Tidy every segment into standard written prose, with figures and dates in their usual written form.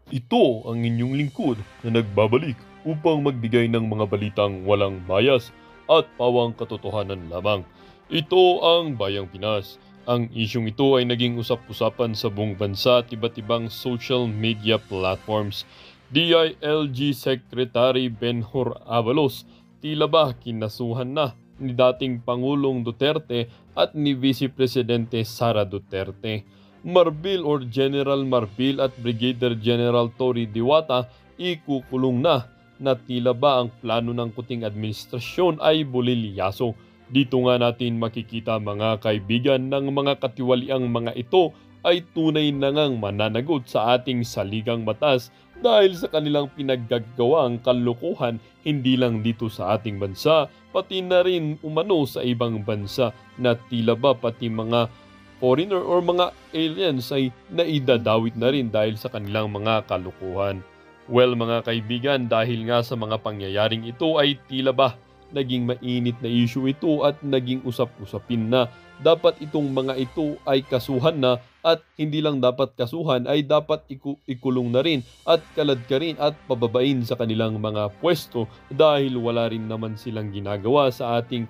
Ito ang inyong lingkod na nagbabalik upang magbigay ng mga balitang walang bias at pawang katotohanan lamang. Ito ang Bayang Pinas. Ang isyong ito ay naging usap-usapan sa buong bansa at iba't ibang social media platforms. DILG Secretary Benhur Avalos tila ba kinasuhan na ni dating Pangulong Duterte at ni Vice Presidente Sara Duterte. Marbil or General Marbil at Brigadier General Tory Diwata ikukulong na tila ba ang plano ng kuting administrasyon ay bulilyaso. Dito nga natin makikita mga kaibigan ng mga katiwaliang mga ito ay tunay na ngang mananagot sa ating saligang batas dahil sa kanilang pinaggagawang kalukuhan hindi lang dito sa ating bansa pati na rin umano sa ibang bansa na tila ba pati mga foreigner or mga aliens ay naidadawit na rin dahil sa kanilang mga kalukuhan. Well mga kaibigan, dahil nga sa mga pangyayaring ito ay tila ba naging mainit na issue ito at naging usap-usapin na dapat itong mga ito ay kasuhan na at hindi lang dapat kasuhan ay dapat ikulong na rin at kalad ka rin at pababain sa kanilang mga pwesto dahil wala rin naman silang ginagawa sa ating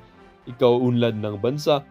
ikaunlad ng bansa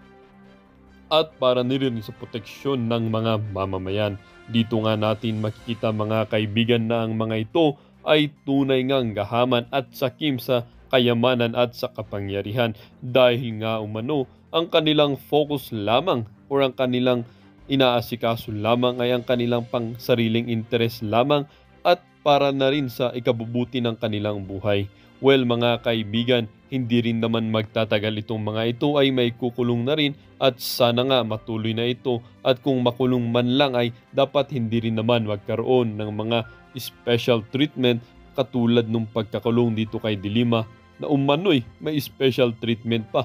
at para nirin sa proteksyon ng mga mamamayan. Dito nga natin makikita mga kaibigan na ang mga ito ay tunay ngang gahaman at sakim sa kayamanan at sa kapangyarihan dahil nga umano ang kanilang focus lamang o ang kanilang inaasikaso lamang ay ang kanilang pang sariling interes lamang at para na rin sa ikabubuti ng kanilang buhay. Well mga kaibigan, hindi rin naman magtatagal itong mga ito ay may kukulong na rin at sana nga matuloy na ito at kung makulong man lang ay dapat hindi rin naman magkaroon ng mga special treatment katulad nung pagkakulong dito kay Dilima na umano'y may special treatment pa.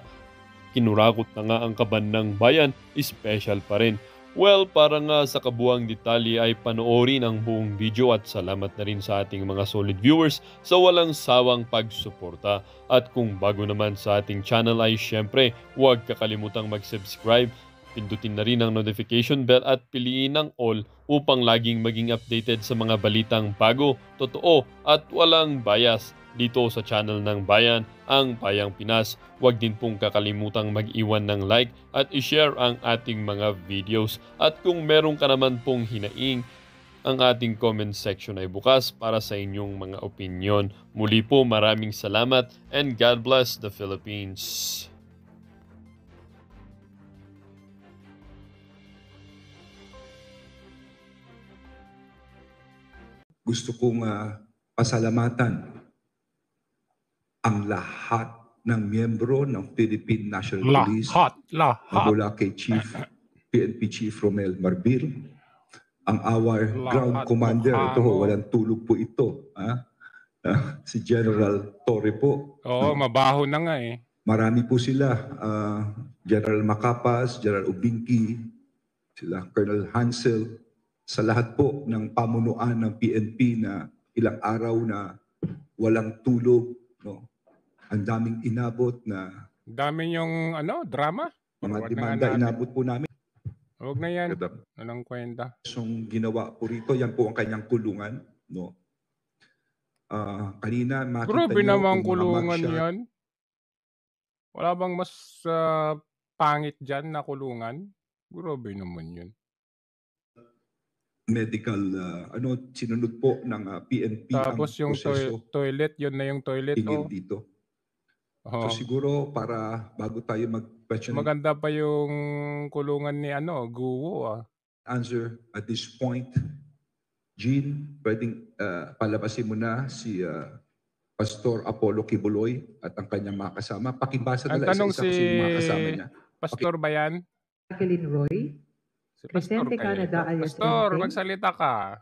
Kinurakot na nga ang kaban ng bayan, special pa rin. Well, para nga sa kabuang detalye ay panoorin ang buong video at salamat na rin sa ating mga solid viewers sa walang sawang pagsuporta. At kung bago naman sa ating channel ay syempre huwag kakalimutang mag-subscribe, pindutin na rin ang notification bell at piliin ang all upang laging maging updated sa mga balitang bago, totoo at walang bias dito sa channel ng Bayan, ang Bayang Pinas. Huwag din pong kakalimutang mag-iwan ng like at i-share ang ating mga videos. At kung meron ka naman pong hinaing, ang ating comment section ay bukas para sa inyong mga opinion. Muli po maraming salamat and God bless the Philippines. Gusto kong pasalamatan ang lahat ng miyembro ng Philippine National Police mula kay PNP Chief Romel Marbil, ang our ground commander, ito walang tulog po ito, si General Torre po. Oo, mabaho na nga eh. Marami po sila, General Macapas, General Ubingki, sila Colonel Hansel, sa lahat po ng pamunuan ng PNP na ilang araw na walang tulog, no? Ang daming inabot na dami yung drama. Mga demanda inabot po namin. Huwag na yan. Anong kwenta? Yung ginawa po rito, yan po ang kanyang kulungan, no? Kanina makita Grabe niyo naman yung kulungan yan. Wala bang mas pangit dyan na kulungan? Grabe naman yun. Medical, sinunod po ng PNP tapos ang yung proseso. Toilet, yun na yung toilet. Tingin dito. So siguro para bago tayo mag-question. Maganda pa yung kulungan ni Guo Answer at this point, Jean, pwedeng palabasin mo na si Pastor Apollo Kibuloy at ang kanyang mga kasama. Pakibasa na lang isa-isa kasi yung mga kasama niya. Pastor ba yan? Jacqueline Roy. Si Pastor Presidente Canada alias Pastor, Enrique. magsalita ka.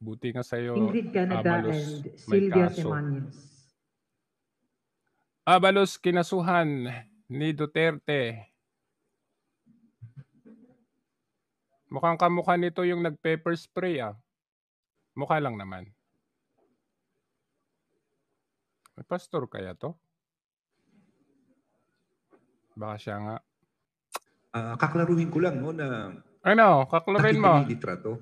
Buti nga sa'yo. Ingrid Canada Abalos, and may Sylvia kaso. Semanias. Abalos kinasuhan ni Duterte. Mukhang kamukha nito yung nag-pepper spray Mukha lang naman. May pastor kaya to? Baka siya nga. Kaklaruhin ko lang no, na Ano, kaklurin Nakita mo. niyo yung litrato?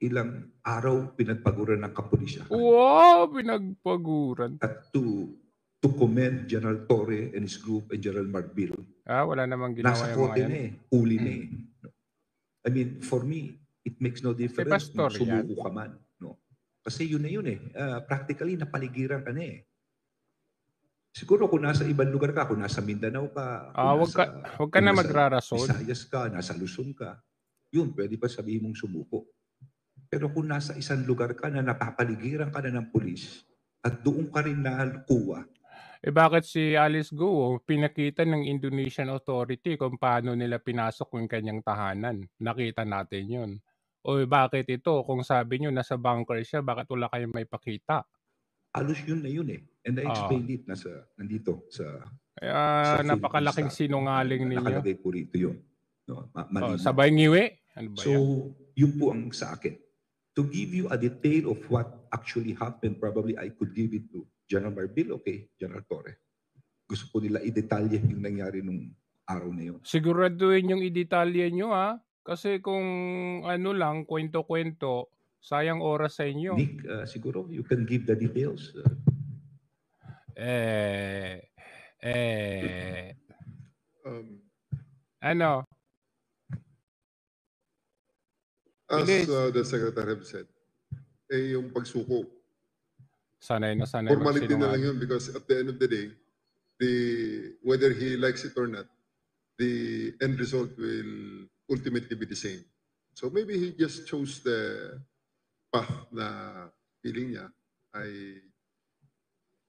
Ilang araw pinagpaguran ng kapulisyahan. Wow, pinagpaguran. At to commend General Torre and his group and General Marbil. Wala namang ginawa Nasa yung mga kote yan. na eh. Huli na eh. I mean, for me, it makes no difference pastor kung sumuko ka man. No? Kasi yun na yun eh. Practically, napaligiran ka na eh. Siguro kung nasa ibang lugar ka, kung nasa Mindanao ka, Wag ka na magrarason. Visayas ka, nasa Luzon ka, yun, pwede pa sabihin mong sumuko. Pero kung nasa isang lugar ka na napapaligiran ka na ng pulis at doon ka rin nakuha, Bakit si Alice Guo pinakita ng Indonesian Authority kung paano nila pinasok yung kanyang tahanan? Nakita natin yun. O bakit ito, kung sabi nyo nasa bunker siya, bakit wala kayong may pakita? halos yun na yun eh. And I explained it nandito sa napakalaking sinungaling ninyo. Nakalagay po rito yun. No, malinaw. Sabay ngiwi? Ano ba so, yun po ang sa akin. To give you a detail of what actually happened, probably I could give it to General Marbil, okay, General Torre. Gusto po nila i-detalye yung nangyari nung araw na yun. Siguraduhin yung i-detalye nyo kasi kung ano lang, kwento-kwento, sayang oras sa inyo. Nick, siguro you can give the details. Ano? As the Secretary have said, yung pagsuko. Sanay na sanay. Formality na lang yun because at the end of the day, whether he likes it or not, the end result will ultimately be the same. So maybe he just chose the path na feeling niya ay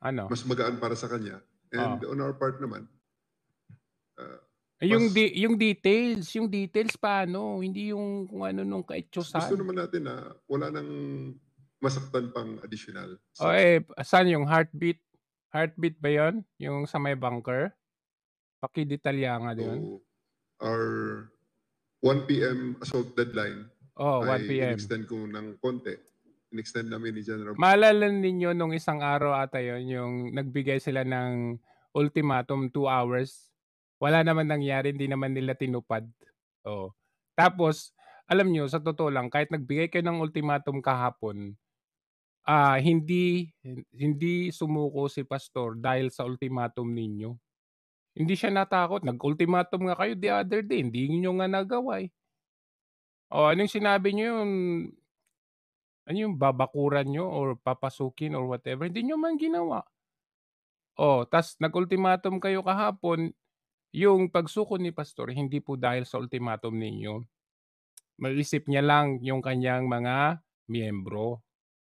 mas magaan para sa kanya. And on our part naman, yung details paano, hindi yung kung ano nung kaitsusan. Gusto naman natin na wala nang masaktan pang additional. Saan yung heartbeat? Heartbeat ba yun? Yung sa may bunker? Pakidetalya nga doon. Our 1 p.m. assault deadline 1 p.m. in-extend ko ng konti. In-extend namin ni General. Maalala ninyo nung isang araw ata yun, yung nagbigay sila ng ultimatum 2 hours. Wala naman nangyari, hindi naman nila tinupad. Tapos, alam nyo, sa totoo lang, kahit nagbigay kayo ng ultimatum kahapon, hindi sumuko si Pastor dahil sa ultimatum ninyo. Hindi siya natakot. Nag-ultimatum nga kayo the other day. Hindi nyo nga nagawa eh. Anong sinabi nyo yun? Ano yung babakuran nyo or papasukin or whatever? Hindi nyo man ginawa. Tas nag-ultimatum kayo kahapon, yung pagsuko ni Pastor, hindi po dahil sa ultimatum ninyo. Mag-isip niya lang yung kanyang mga miyembro.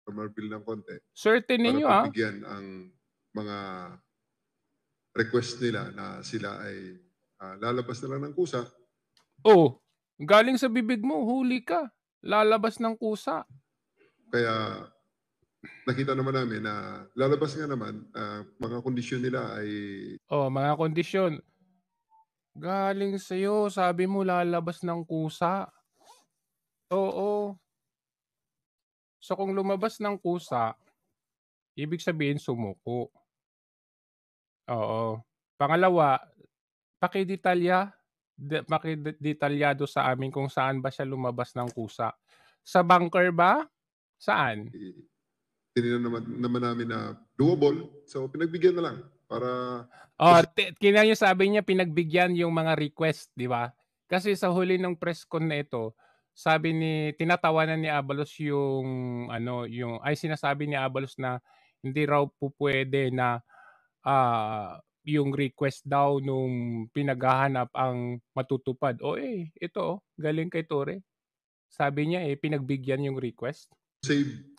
Marbil ng konti. Certain ninyo para pagbigyan ang mga request nila na sila ay lalabas na lang ng kusa. Galing sa bibig mo, huli ka. Lalabas ng kusa. Kaya nakita naman namin na lalabas nga naman, mga kondisyon nila ay... mga kondisyon. Galing sa'yo, sabi mo lalabas ng kusa. Oo. So kung lumabas ng kusa, ibig sabihin sumuko. Pangalawa, pakidetalyado sa amin kung saan ba siya lumabas ng kusa. Sa bunker ba? Saan? Tinignan naman namin na doable. So pinagbigyan na lang para... Kina yung sabi niya pinagbigyan yung mga request, di ba? Kasi sa huli ng press con na ito, tinatawanan ni Abalos sinasabi ni Abalos na hindi raw po pwede na yung request daw nung pinaghahanap ang matutupad. Ito galing kay Torre. Sabi niya pinagbigyan yung request. Save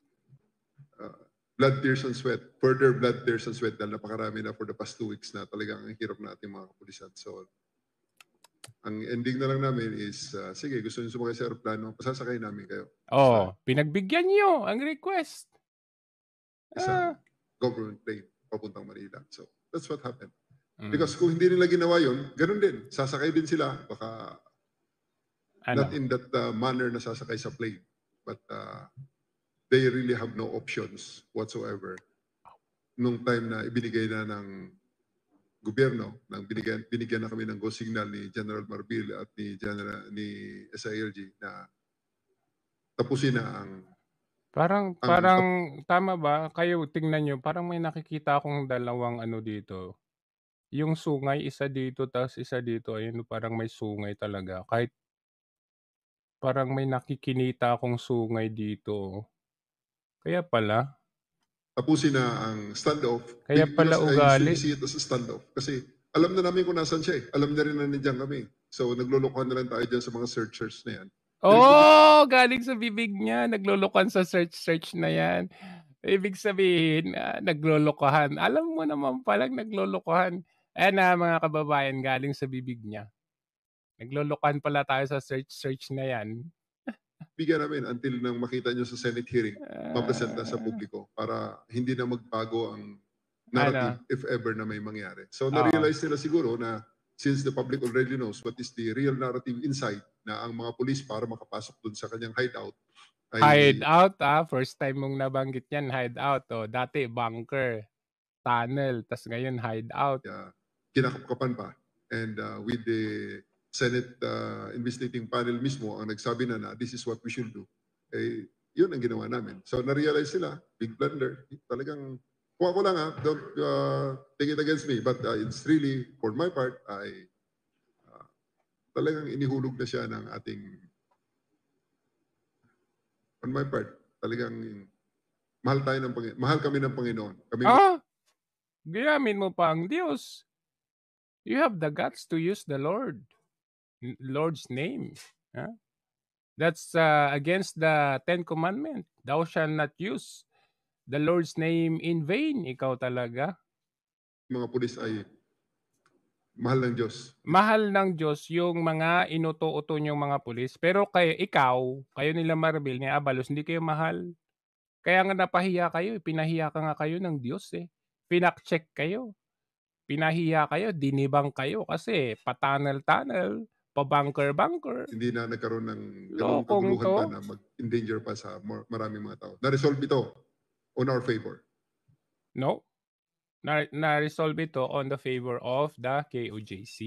blood, tears, and sweat. Further blood, tears, and sweat dahil napakarami na for the past 2 weeks na talagang ang hirap natin mga kapulisan. So, ang ending na lang namin is, sige, gusto nyo sumakay sa aeroplano, pasasakay namin kayo. Pinagbigyan nyo ang request. Isang government plane papuntang Manila. So, that's what happened. Because kung hindi nila ginawa yun, ganun din. Sasakay din sila, baka not in that manner na sasakay sa plane. But they really have no options whatsoever nung time na ibinigay na ng gobyerno nang binigyan na kami ng go signal ni General Marbil at ni SILG na tapusin na ang Parang tama ba? Kayo tingnan niyo, parang may nakikita akong dalawang ano dito. Yung sungay, isa dito, tas isa dito. Ayun, parang may sungay talaga. Kahit parang may nakikinita akong sungay dito. Kaya pala. tapusin na ang standoff. Kaya pala ugali. I see it as a standoff. Kasi alam na namin kung nasan siya eh. Alam na rin na nandiyan kami. So naglulukuhan na lang tayo dyan sa mga searchers na yan. Oh, galing sa bibig niya. Naglulukuhan sa search na yan. Ibig sabihin, naglulukuhan. Alam mo naman palang naglulukuhan. Ayan na mga kababayan, galing sa bibig niya. Naglulukuhan pala tayo sa search na yan. Bigyan namin until nang makita nyo sa Senate hearing, mapresenta sa publiko para hindi na magbago ang narrative if ever na may mangyari. So na-realize nila siguro na since the public already knows what is the real narrative inside, na ang mga pulis para makapasok dun sa kanyang hideout. Hideout, first time mong nabanggit yan, hideout. Dati bunker, tunnel, tas ngayon hideout. Kinakapkapan pa. And with the Senate investigating panel mismo ang nagsabi na this is what we should do. Eh, yun ang ginawa namin. So na-realize sila, big blunder. Talagang, kuha ko lang don't take it against me. But it's really, for my part, talagang inihulog na siya ng ating, on my part, talagang mahal kami ng Panginoon. Gayamin mo pa ang Diyos. You have the guts to use the Lord's name. That's against the 10 Commandments. Thou shalt not use the Lord's name in vain. Ikaw talaga. Mga pulis ay mahal ng Diyos. Mahal ng Diyos yung mga inuto-uto niyong mga pulis. Pero kayo nila Marbil, ni Abalos, hindi kayo mahal. Kaya nga napahiya kayo. Pinahiya ka nga kayo ng Diyos eh. Pinak-check kayo. Pinahiya kayo, dinibang kayo kasi pa-tunnel, pa-bunker. Hindi na nagkaroon ng ganung kaguluhan pa na mag-endanger pa sa maraming mga tao. Na-resolve ito on our favor. No. Na-resolve ito on the favor of the KOJC.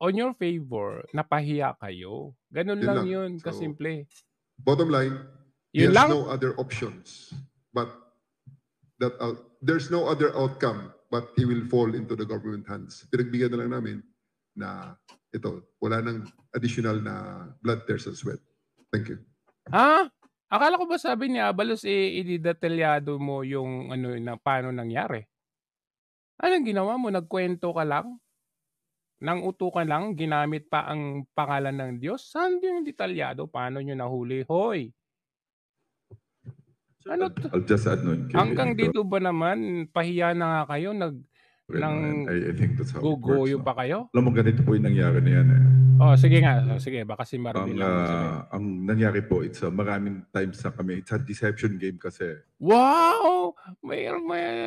On your favor, napahiya kayo. Ganun lang yun, kasimple. Bottom line, he has no other options. But there's no other outcome but he will fall into the government hands. Pinagbigyan na lang namin na ito, wala nang additional na blood, tears, and sweat. Thank you. Akala ko ba sabi ni Abalos ididetalyado mo yung na paano nangyari? Anong ginawa mo? Nagkwento ka lang? Nang uto ka lang? Ginamit pa ang pangalan ng Diyos? Saan yung detalyado? Paano nyo nahuli? Hoy! I'll just add nun. Hanggang dito ba naman, pahiya na nga kayo, I think that's how it gugoyo works. pa kayo? Alam mo, ganito po yung nangyari na yan eh. Sige nga. Sige, baka si Marvin ang nangyari po, it's maraming times na kami, it's a deception game kasi. Wow! May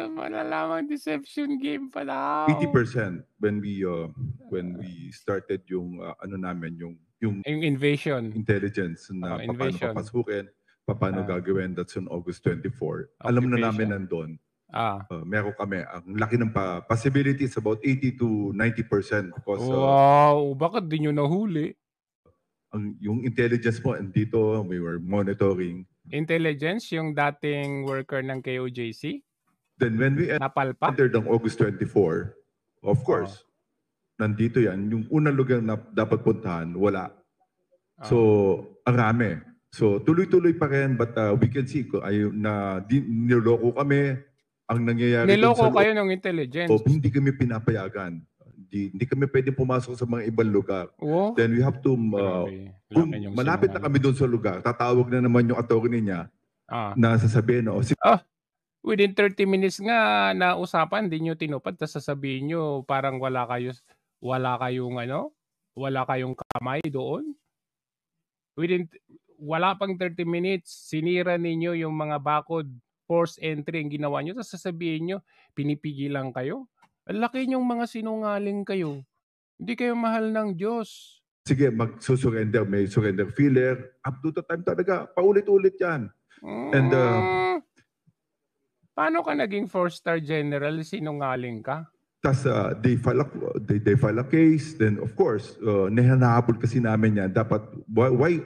malalamang deception game pala. 80% when we started yung yung invasion. Intelligence na paano papasukin, paano gagawin, that's on August 24. Alam na namin nandun. Meron kami, ang laki ng possibility is about 80 to 90%. Because, wow! Bakit di nyo nahuli? Yung intelligence po, andito, we were monitoring. Intelligence, yung dating worker ng KOJC? Then when we entered on August 24, of course, nandito yan. Yung unang lugar na dapat puntahan, wala. So, ang rami. So, tuloy-tuloy pa rin, but we can see na niloko kami. Ang nangyayari niloko kayo ng intelligence? Hindi kami pinapayagan. Hindi kami pwede pumasok sa mga ibang lugar. Then we have to, kung malapit na kami doon sa lugar, tatawag na naman yung attorney niya na sasabihin, within 30 minutes nga na usapan, hindi nyo tinupad, tapos sasabihin nyo parang wala kayong kamay doon. Wala pang 30 minutes, sinira ninyo yung mga bakod, force entry ang ginawa nyo, tapos sasabihin nyo, pinipigilan kayo. Ang laki nyong mga sinungaling kayo. Hindi kayo mahal ng Diyos. Sige, mag-surrender, may surrender filler. Up to the time talaga, paulit-ulit yan. And Paano ka naging 4-star general? Sinungaling ka? Tas they file a case, then of course, nahanahabol kasi namin yan. Dapat, why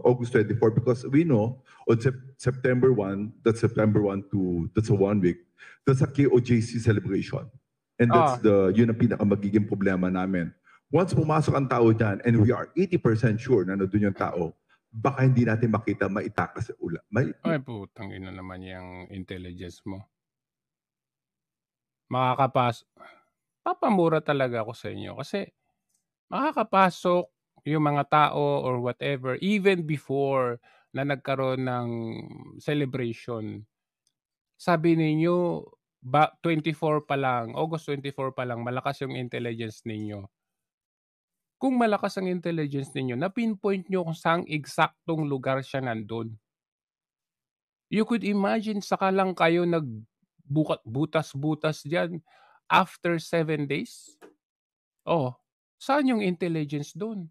August 24? Because we know on September 1, that's September 1 to, that's a 1 week, that's a KOJC celebration. And that's yun ang pinakamagiging problema namin. Once pumasok ang tao dyan, and we are 80% sure na nandun yung tao, baka hindi natin makita, maitakas sa ulan. Ay, putang ina naman yung intelligence mo. Papamura talaga ako sa inyo kasi makakapasok yung mga tao or whatever even before na nagkaroon ng celebration. Sabi ninyo, 24 pa lang, August 24 pa lang, malakas yung intelligence ninyo. Kung malakas ang intelligence ninyo, na-pinpoint nyo kung saang eksaktong lugar siya nandun. You could imagine, saka lang kayo nagbutas-butas dyan after 7 days? Oh, saan yung intelligence doon?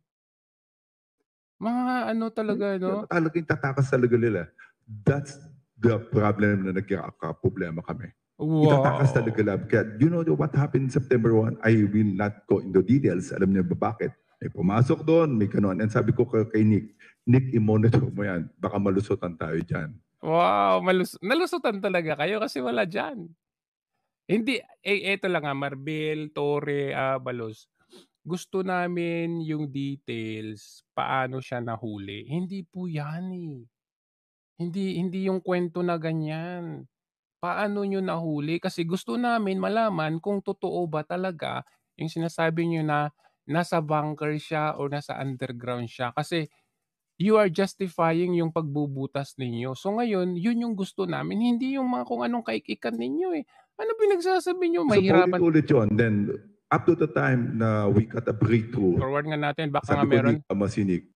Mga ano talaga, no? Talagang tatakas talaga nila. That's the problem na nagkaka-problema kami. Wow. Itatakas talaga lang. Kaya, you know what happened September 1? I will not go into details. Alam niyo ba bakit? May pumasok doon, may kanon. And sabi ko kay Nick, i-monitor mo yan. Baka malusutan tayo dyan. Wow, nalusutan talaga kayo kasi wala dyan. Hindi, eto lang Marbil, Torre, Abalos. Gusto namin yung details, paano siya nahuli. Hindi po yan eh. Hindi yung kwento na ganyan. Paano nyo nahuli? Kasi gusto namin malaman kung totoo ba talaga yung sinasabi nyo na nasa bunker siya o nasa underground siya. Kasi you are justifying yung pagbubutas ninyo. So ngayon, yun yung gusto namin. Hindi yung mga kung anong kaikikan ninyo eh. Ano pinagsasabi nyo? Mahirapan. So, ulit yun. Then, up to the time na we got a breakthrough. Forward nga natin. Baka nga sabi ko meron. ni Masinik,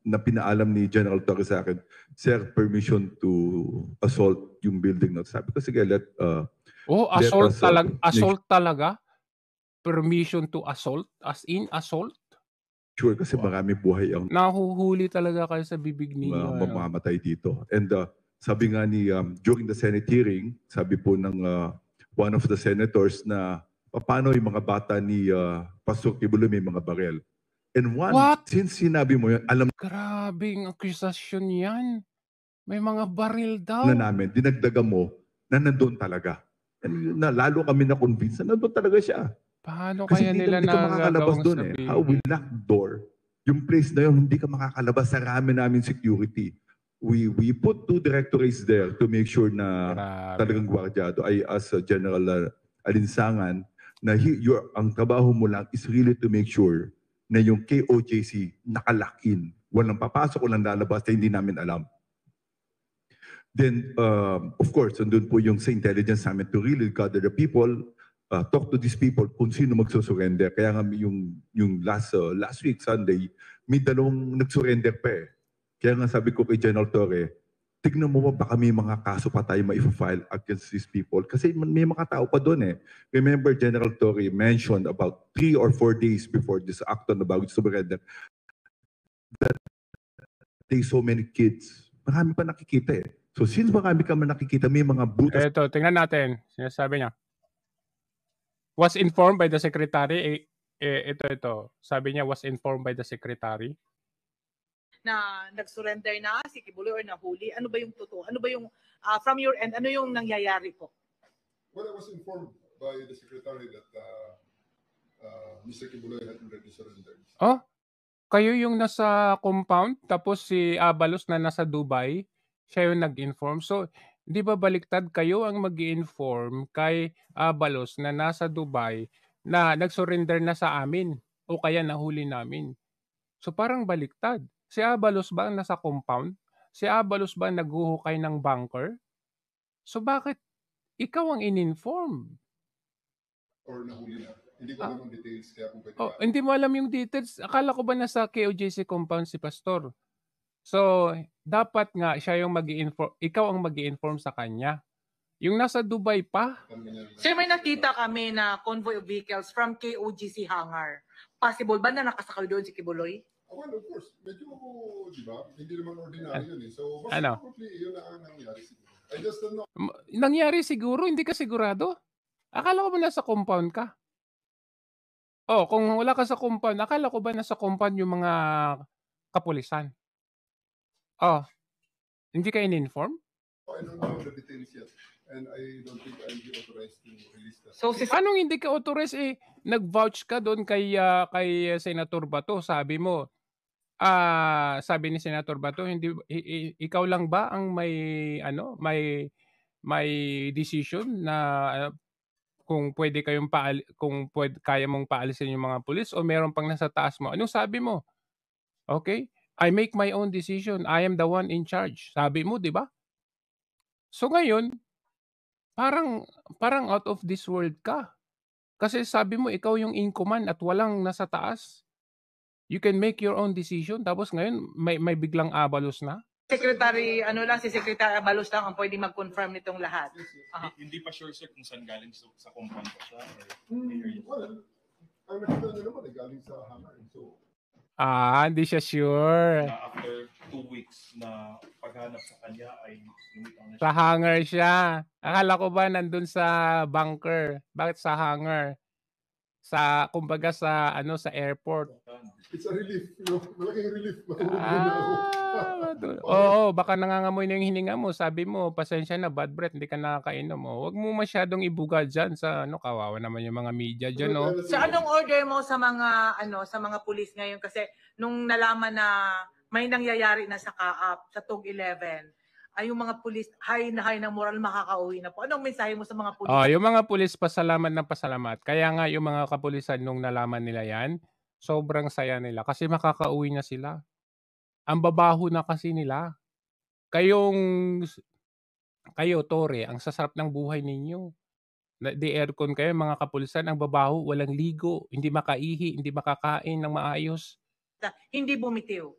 na pinaalam ni General Torre sa akin, Sir, permission to assault yung building na. Sabi ko, sige, assault talaga? Assault talaga? Permission to assault? As in assault? Sure, kasi marami buhay ang nahuhuli talaga kayo sa bibig ninyo. mamamatay dito. And sabi nga ni, during the Senate hearing, sabi po ng one of the senators na paano yung mga bata ni Pastor Kibuloy may mga barel. And since sinabi mo yun, alam Grabing akusasyon yan. May mga baril daw. na namin, dinagdagan mo na nandun talaga. And lalo kami na-convince na nandun talaga siya. Paano Kasi kaya nila hindi ka makakalabas doon eh. How we lock the door, yung place na yun, hindi ka makakalabas sa rami namin security. We put 2 directorates there to make sure na talagang gwardyado. I asked General Alinsangan na ang trabaho mo lang is really to make sure na yung KOJC nakalock in. Walang papasok, walang lalabas na hindi namin alam. Then, of course, andun po yung sa intelligence namin to really gather the people, talk to these people kung sino magsusurrender. Kaya nga yung last week, Sunday, may 2 nagsurrender pa eh. Kaya nga sabi ko kay General Torre, tignan mo baka may mga kaso pa tayo ma-file against these people. Kasi may mga tao pa doon eh. Remember, General Torre mentioned about 3 or 4 days before this act on about surrender that there's so many kids. Marami pa nakikita eh. So since marami ka man nakikita, may mga butas. Ito, tingnan natin. Sinasabi niya. Was informed by the secretary. Ito. Sabi niya, was informed by the secretary. Na nag-surrender na si Kibuloy or nahuli. Ano ba yung totoo? Ano ba yung, from your end, ano yung nangyayari po? Well, I was informed by the secretary that Mr. Kibuloy had already surrendered. Oh? Kayo yung nasa compound, tapos si Abalos na nasa Dubai, siya yung nag-inform. So, di ba baliktad kayo ang mag-inform kay Abalos na nasa Dubai na nag-surrender na sa amin o kaya nahuli namin? So, parang baliktad. Si Abalos ba ang nasa compound? Si Abalos ba naghuhukay ng bunker? So, bakit ikaw ang in-inform? Or nahuli na. Hindi ko alam ang details. Kaya kung pwede hindi mo alam yung details. Akala ko ba nasa KOJC compound si Pastor? So, dapat nga siya yung mag-i-inform, ikaw ang mag-i-inform sa kanya. Yung nasa Dubai pa. Sir, may nakita kami na convoy of vehicles from KOGC hangar. Possible ba na nakasakay doon si Kibuloy? Well, of course. Medyo, di ba? Hindi naman ordinary yun eh. So, ano? Probably yun na ang nangyari siguro. I just don't know. Nangyari siguro, hindi ka sigurado? Akala ko ba nasa compound ka? Oh, kung wala ka sa compound, akala ko ba nasa compound yung mga kapulisan? Oh, hindi ka in-inform? I don't know the details yet. And I don't think I'll be authorized to release that. So, Paano hindi ka authorized nag-vouch ka doon kay Senator Bato, sabi mo. Sabi ni Senator Bato, hindi ikaw lang ba ang may decision na kung pwede kayong kaya mong paalisin yung mga pulis o meron pang nasa taas mo. Anong sabi mo? Okay? I make my own decision. I am the one in charge. Sabi mo, 'di ba? So ngayon, parang out of this world ka. Kasi sabi mo ikaw yung in command at walang nasa taas. You can make your own decision tapos ngayon may biglang abalos na. Si Secretary Abalos lang ang pwedeng mag-confirm nitong lahat. Hindi pa sure sir kung saan galing sa compound pa siya. Well, ang nakita nyo naman, galing sa hangar. So, Hindi siya sure. Na after 2 weeks na paghanap sa kanya ay lumitaw na siya. Sa hangar siya. Akala ko ba nandun sa bunker? Bakit sa hangar? Kumbaga sa airport. it's a relief. Malaking relief. Oo, baka nangangamoy na yung hininga mo. Sabi mo, pasensya na, bad breath, hindi ka nakakainom. Huwag mo masyadong ibuga dyan sa kawawa naman yung mga media dyan, no? So, anong order mo sa mga pulis ngayon? Kasi nung nalaman na may nangyayari na sa Kaap, sa TUG 11, ay yung mga pulis, high ng moral, makakauwi na po. Anong mensahe mo sa mga pulis? Yung mga pulis, pasalamat ng pasalamat. Kaya nga yung mga kapulisan nung nalaman nila yan, sobrang saya nila kasi makakauwi na sila. Ang babaho na kasi nila. Kayo, Tore, ang sasarap ng buhay ninyo. Di aircon kayo, mga kapulisan, ang babaho, walang ligo, hindi makaihi, hindi makakain ng maayos. Hindi bumitiw.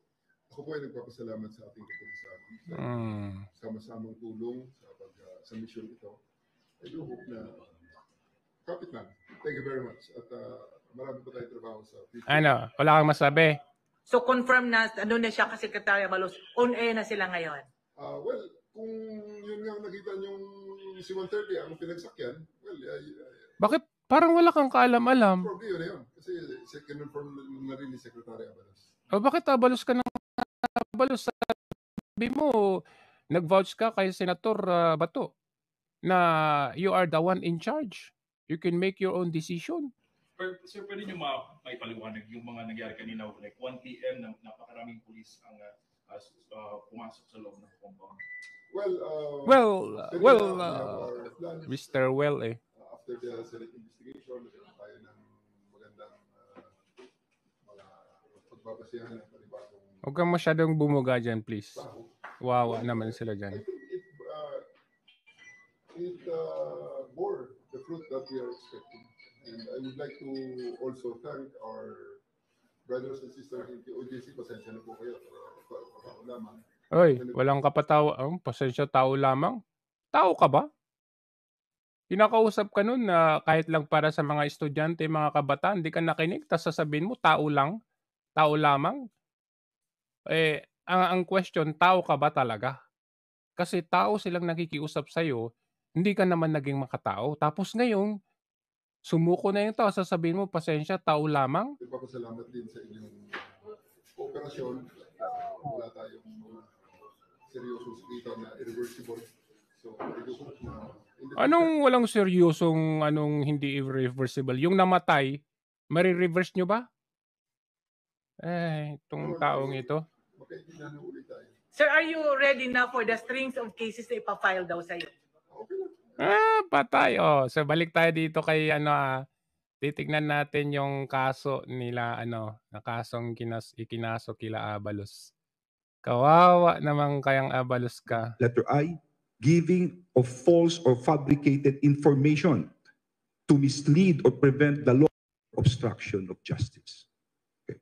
Ako po ay nagpapasalamat sa ating kapulisan. Sama-samang tulong sa mission ito. I do hope na Kapitan, thank you very much. At marami pa tayong trabaho sa future. Wala kang masabi? So confirm na na siya kasi Secretary Abalos, on air na sila ngayon. Well, kung yun nga nakita niyong si 130 ang pinagsakyan, well, Bakit parang wala kang kaalam-alam? probably yun na yun. Kasi confirm na rin ni Secretary Abalos. Bakit abalos ka ng abalos? Sabi mo, nag-vouch ka kay Senator Bato na you are the one in charge. You can make your own decision. Sir, pwede nyo maipaliwanag yung mga nangyari kanina, like 1 p.m. na napakaraming pulis ang pumasok sa loob ng compound. Mr. After the Senate investigation, nagkaroon tayo ng magandang mga pagbabasihan ng panibagong. Huwag kang masyadong bumuga dyan, please. Wawa naman sila I dyan. think it bore the fruit that we are expecting. And I would like to also thank our brothers and sisters in the OJC. Pasensya na po kayo. Tao lamang. Walang kapatawa. Pasensya, tao lamang. Tao ka ba? Pinakausap ka nun na kahit lang para sa mga estudyante, mga kabataan, hindi ka nakinig, tapos sasabihin mo, tao lang? Tao lamang? Ang question, tao ka ba talaga? Kasi tao silang nakikiusap sa'yo, hindi ka naman naging makatao. Tapos ngayon, sumuko na yung tao, sasabihin mo, pasensya, tao lamang? Nagpapasalamat din sa inyong kooperasyon. Wala tayong seryosong sakita na irreversible. So, anong walang seryosong, hindi irreversible? Yung namatay, marireverse nyo ba? Itong taong ito. magkaibigan na ulit tayo. Sir, are you ready now for the strings of cases na ipafile daw sa'yo? Okay lang. Patay. So balik tayo dito kay titignan natin yung kaso nila na kasong ikinaso kila Abalos. Kawawa naman kayang Abalos ka. Letter I, giving of false or fabricated information to mislead or prevent the law obstruction of justice. Okay.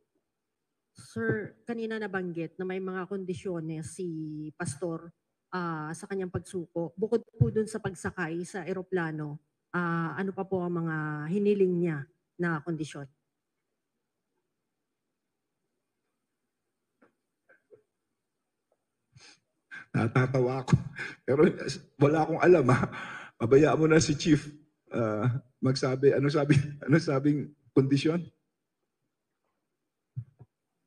Sir, kanina nabanggit na may mga kondisyones si Pastor sa kanyang pagsuko. Bukod po dun sa pagsakay sa eroplano, ano pa po ang mga hiniling niya na kondisyon? Natatawa ako. Pero wala akong alam, ha? Pabayaan mo na si Chief magsabi. Ano sabing kondisyon?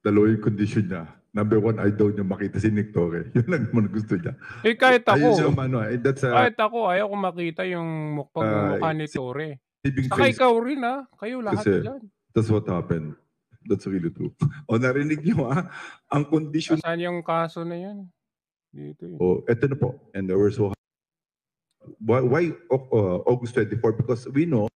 Dalawa yung condition niya. Number one, I daw niya makita si Nick Torre. Yun lang naman gusto niya. Eh kahit Ayun siya, ako, that's kahit ako, ayaw ko makita yung pagmumukha ni Torre. saving Saka face. ikaw rin ha. Kayo lahat Kasi dyan. that's what happened. That's really true. O narinig niyo, ha? Ang kondisyon Saan yung kaso na yan? Dito yun. Oh, eto na po. And we're so why August 24? Because we know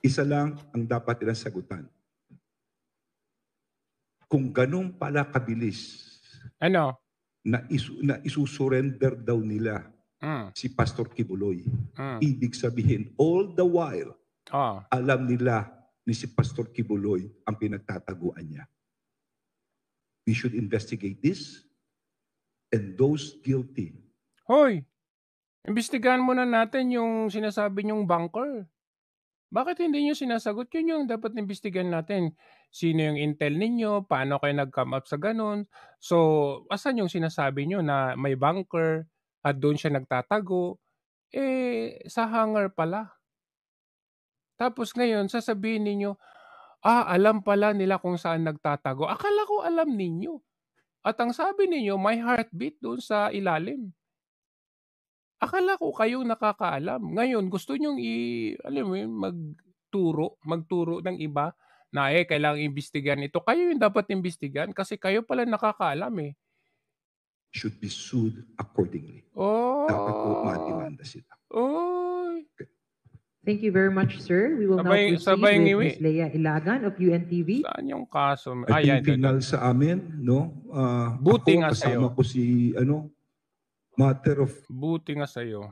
isa lang ang dapat nilang sagutan. Kung ganun pala kabilis Ano? na isusurrender daw nila si Pastor Kibuloy, ibig sabihin, all the while, alam nila ni si Pastor Kibuloy ang pinagtataguan niya. We should investigate this and those guilty. Hoy! Imbestigahan muna natin yung sinasabi niyong bunker. Bakit hindi niyo sinasagot? Yun yung dapat imbestigahan natin. Sino yung intel ninyo? Paano kayo nag-come up sa ganun? So, asan yung sinasabi niyo na may bunker at doon siya nagtatago? Eh, sa hangar pala. Tapos ngayon, sasabihin ninyo, alam pala nila kung saan nagtatago. Akala ko alam ninyo. At ang sabi ninyo, may heartbeat doon sa ilalim. Akala ko kayong nakakaalam. Ngayon, gusto nyong magturo ng iba na kailangang imbestigahan ito. Kayo yung dapat imbestigahan kasi kayo pala nakakaalam eh. Should be sued accordingly. Oh. Dapat po madimanda sila. Oy. Thank you very much, sir. We will now proceed with Ms. Lea Ilagan of UNTV. Saan yung kaso? Yung final sa amin, no? Buti ako, nga kasama sa'yo. ko si, matter of... Buti nga sa'yo.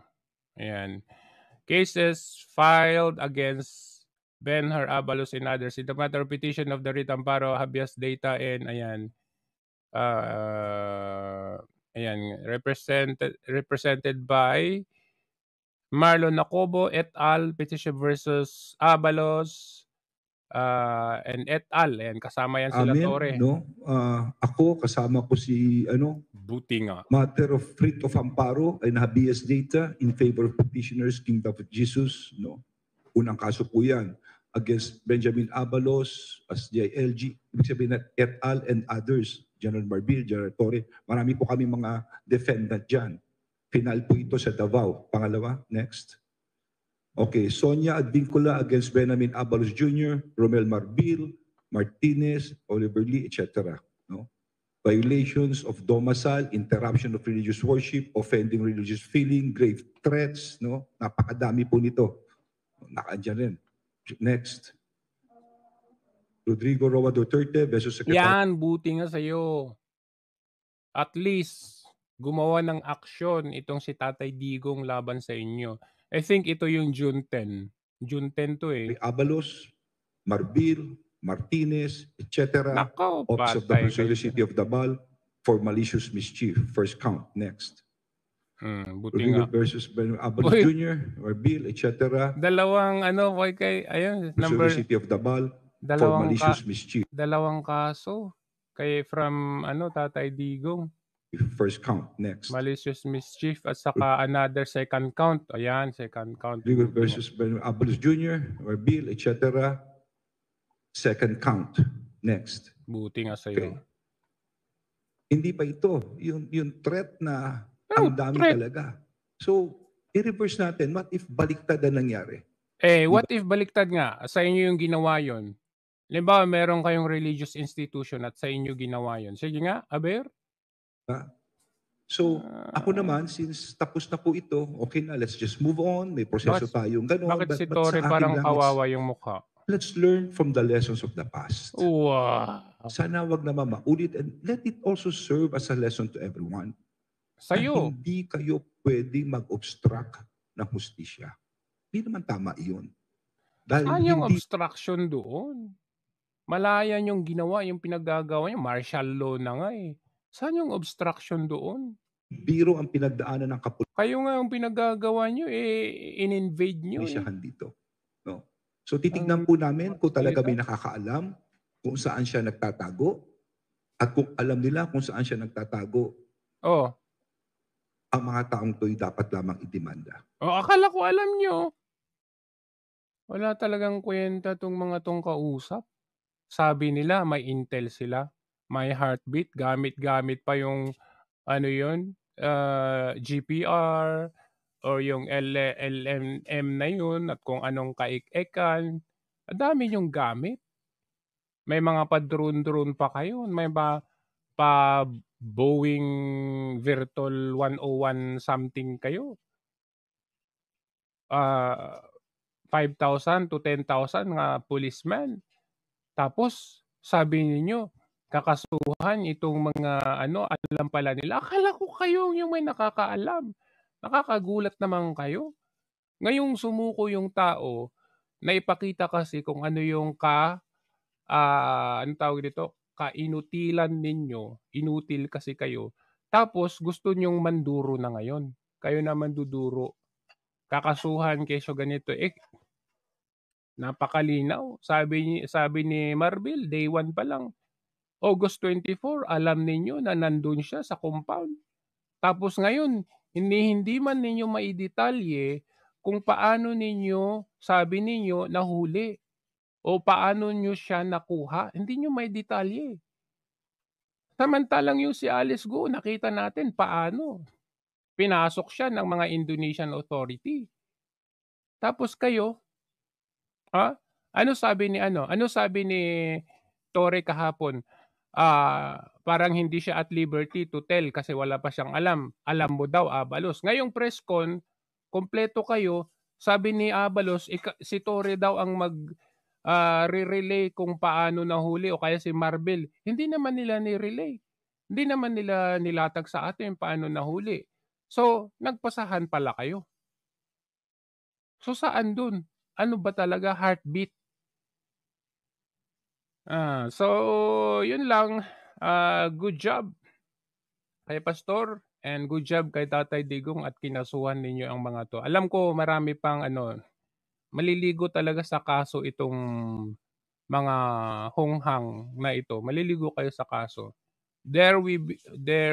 Ayan. Cases filed against Benhur Abalos and others in the matter of petition of the writ amparo, habeas data, and represented by Marlon Nacobo et al. Petition versus Abalos and et al. Ayan, kasama yan sila Torre. No? Ako, kasama ko si, Buti nga. matter of writ of amparo and habeas data in favor of petitioners, King David Jesus, no? Unang kaso po yan against Benjamin Abalos as DILG, ibig sabihin na et al. And others, General Marbil, General Torre. Marami po kami mga defendant dyan. Final po ito sa Davao. Pangalawa, next. Okay, Sonia Advincula against Benjamin Abalos Jr., Romel Marbil, Martinez, Oliver Lee, etc. No? Violations of domicile, interruption of religious worship, offending religious feeling, grave threats, no? Napakadami po nito. Nakaandyan rin. Next. Rodrigo Roa Duterte versus Secretary. Yan, buti nga sa'yo. At least, gumawa ng aksyon itong si Tatay Digong laban sa inyo. I think ito yung June 10. June 10 to eh. Abalos, Marbil, Martinez, etc. Nako, Office of the Consular City of Davao for malicious mischief. First count. Next. Buti Rodrigo nga. versus Abalos Jr., Marbil, etc. Dalawang ayun, number, Consular City of Davao for malicious mischief. dalawang kaso kay from Tatay Digong. First count. Next. Malicious mischief at saka another second count. Ayan, second count. Rodrigo versus Abalos Jr., Marbil, etc. Second count. Next. Buti nga sa'yo. Okay. Hindi pa ito. Yung threat na ang dami talaga. So, i-reverse natin. What if baliktad na nangyari? What if baliktad nga? Sa inyo yung ginawa yun? Halimbawa, meron kayong religious institution at sa inyo ginawa yun. Sige nga, Aber? So, ako naman, since tapos na po ito, okay na, let's just move on. May proseso tayong gano'n. Bakit si Torre parang kawawa yung mukha? Let's learn from the lessons of the past. Wow. Sana wag naman maulit and let it also serve as a lesson to everyone. Sa'yo. Hindi kayo pwede mag-obstruct ng hustisya. Hindi naman tama iyon. Dahil saan yung obstruction doon? Malayan yung ginawa, yung pinaggagawa niya. Martial law na nga eh. Saan yung obstruction doon? Biro ang pinagdaanan ng kapulisan. Kayo nga yung pinaggagawa nyo, in-invade nyo. Dito. No? So titignan po namin kung talaga may nakakaalam kung saan siya nagtatago. At kung alam nila kung saan siya nagtatago, Oh. ang mga taong to'y dapat lamang idemanda. Oh, akala ko alam nyo. Wala talagang kwenta tong mga tong kausap. Sabi nila may intel sila, may heartbeat, gamit-gamit pa yung ano yun, GPR or yung LMM na yun at kung anong kaik-ekan. Ang dami yung gamit. May mga pa-drone pa kayo. May pa Boeing Virtual 101 something kayo. 5,000 to 10,000 mga policeman. Tapos sabi ninyo, kakasuhan itong mga alam pala nila. Akala ko kayo yung may nakakaalam. Nakakagulat naman kayo. Ngayong sumuko yung tao, naipakita kasi kung ano yung anong tawag dito, kainutilan ninyo. Inutil kasi kayo. Tapos gusto nyong manduro na ngayon. Kayo na manduduro. Kakasuhan kesyo ganito. Napakalinaw. Sabi ni Marbil, day 1 pa lang. August 24, alam ninyo na nandun siya sa compound. Tapos ngayon, hindi man ninyo maidetalye kung paano ninyo, sabi ninyo, nahuli. O paano nyo siya nakuha. Hindi nyo maidetalye. Samantalang yung si Alice Go, nakita natin paano. Pinasok siya ng mga Indonesian authority. Tapos kayo, ano sabi ni Torre kahapon? Parang hindi siya at liberty to tell kasi wala pa siyang alam. Alam mo daw, Abalos. Ngayong press con, kompleto kayo. Sabi ni Abalos, si Torre daw ang re-relay kung paano nahuli o kaya si Marbil. Hindi naman nila ni-relay. Hindi naman nila nilatag sa atin paano nahuli. So, nagpasahan pala kayo. So, saan dun? Ano ba talaga heartbeat? So, yun lang. Good job kay Pastor and good job kay Tatay Digong at kinasuhan ninyo ang mga to. Alam ko marami pang maliligo talaga sa kaso itong mga honghang na ito. Maliligo kayo sa kaso. There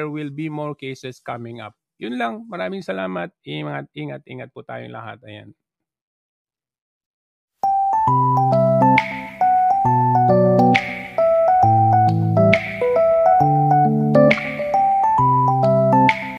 will be more cases coming up. Yun lang. Maraming salamat. Ingat po tayong lahat. Ayan.